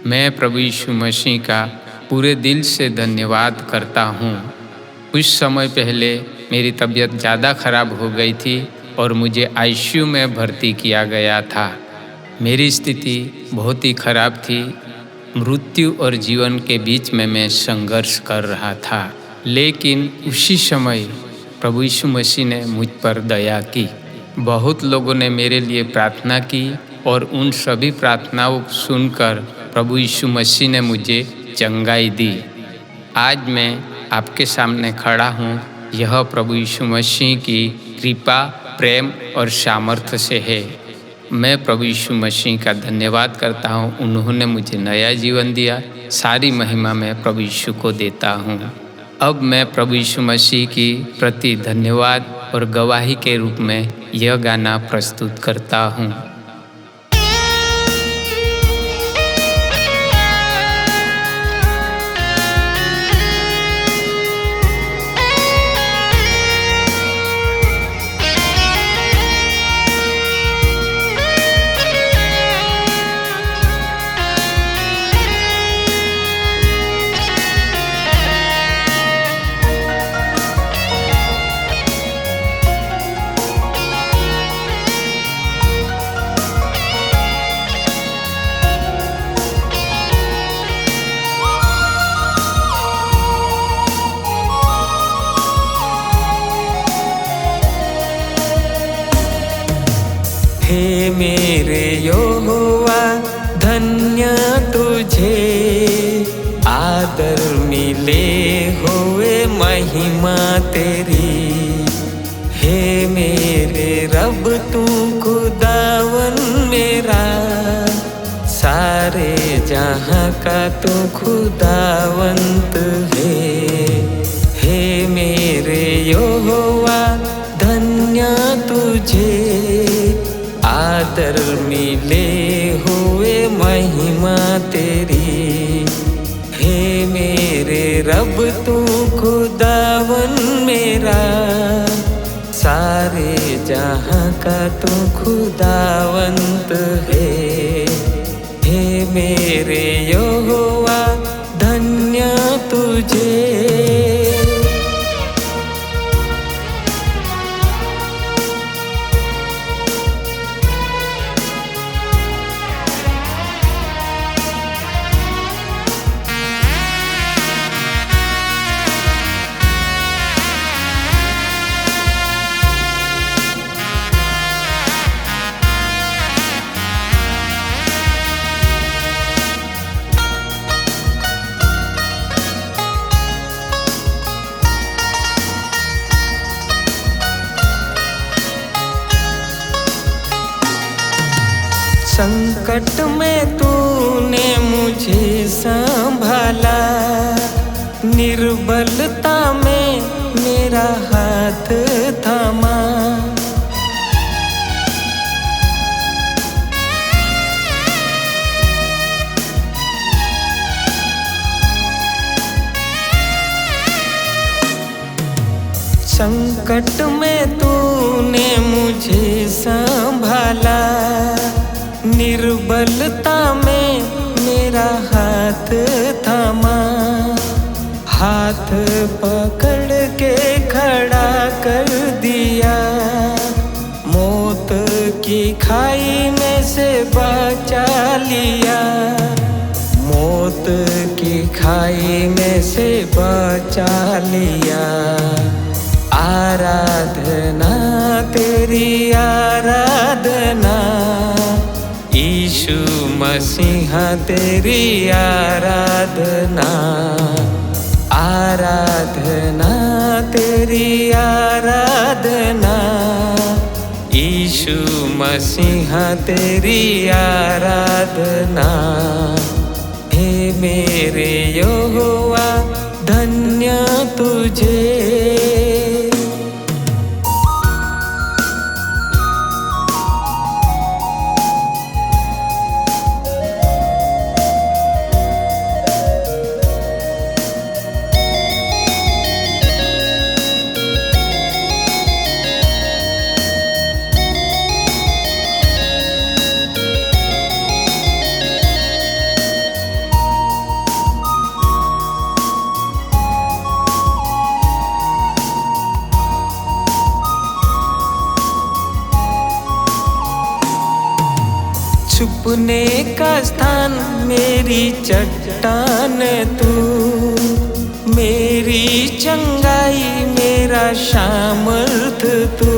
मैं प्रभु यीशु मसीह का पूरे दिल से धन्यवाद करता हूँ। कुछ समय पहले मेरी तबीयत ज़्यादा खराब हो गई थी और मुझे आईसीयू में भर्ती किया गया था। मेरी स्थिति बहुत ही खराब थी। मृत्यु और जीवन के बीच में मैं संघर्ष कर रहा था, लेकिन उसी समय प्रभु यीशु मसीह ने मुझ पर दया की। बहुत लोगों ने मेरे लिए प्रार्थना की और उन सभी प्रार्थनाओं को सुनकर प्रभु यीशु मसीह ने मुझे चंगाई दी। आज मैं आपके सामने खड़ा हूँ, यह प्रभु यीशु मसीह की कृपा, प्रेम और सामर्थ्य से है। मैं प्रभु यीशु मसीह का धन्यवाद करता हूँ, उन्होंने मुझे नया जीवन दिया। सारी महिमा मैं प्रभु यीशु को देता हूँ। अब मैं प्रभु यीशु मसीह की प्रति धन्यवाद और गवाही के रूप में यह गाना प्रस्तुत करता हूँ। हे मेरे यहोवा, धन्य तुझे आदर मिले होए महिमा तेरी। हे मेरे रब, तू खुदावन मेरा, सारे जहाँ का तू खुदावंत है। हे मेरे यहोवा, धन्य तुझे आदर मिले हुए महिमा तेरी। हे मेरे रब, तू खुदावन मेरा, सारे जहाँ का तू खुदावंत है। हे मेरे यहोवा, धन्य तुझे। संकट में तूने मुझे संभाला, निर्बलता में मेरा हाथ थामा। संकट में तूने मुझे संभाला, निर्बलता में मेरा हाथ थामा। हाथ पकड़ के खड़ा कर दिया, मौत की खाई में से बचा लिया। मौत की खाई में से बचा लिया। आराधना तेरी आराधना, यीशु मसीह तेरी आराधना। आराधना तेरी आराधना, यीशु मसीह तेरी आराधना। हे मेरे यहोवा, धन्य तुझे। छुपने का स्थान मेरी चट्टान तू, मेरी चंगाई मेरा सामर्थ तू।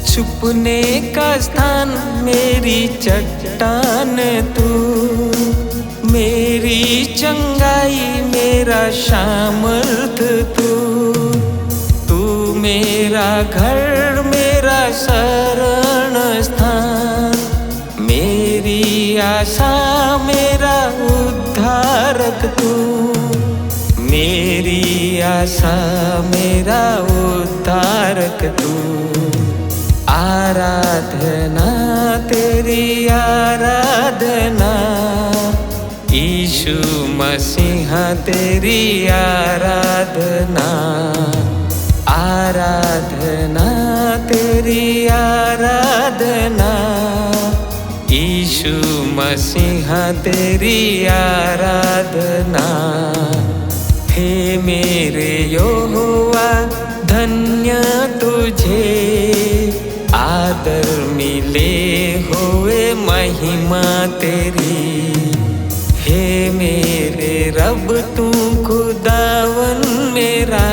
छुपने का स्थान मेरी चट्टान तू, मेरी चंगाई मेरा सामर्थ तू। तू मेरा घर मेरा शरण स्थान, मेरी आशा मेरा उद्धारक तू, मेरी आशा मेरा उद्धारक तू। आराधना तेरी आराधना, यीशु मसीह तेरी आराधना। आराधना तेरी आराधना, यीशु मसीह तेरी आराधना। हे मेरे यहोवा धन्य तुझे, आदर मिले हुए महिमा तेरी। हे मेरे रब तू खुदावन मेरा,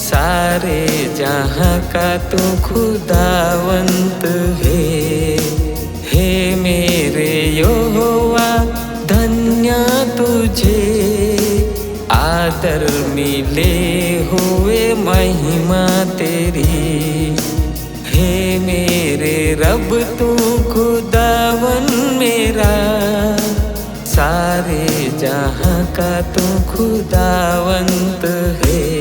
सारे जहाँ का तू खुदावंत है। हे मेरे यहोवा धन्य तुझे, आदर मिले हुए महिमा तेरी। हे मेरे रब तू खुदावन मेरा, सारे जहाँ का तू खुदावंत है।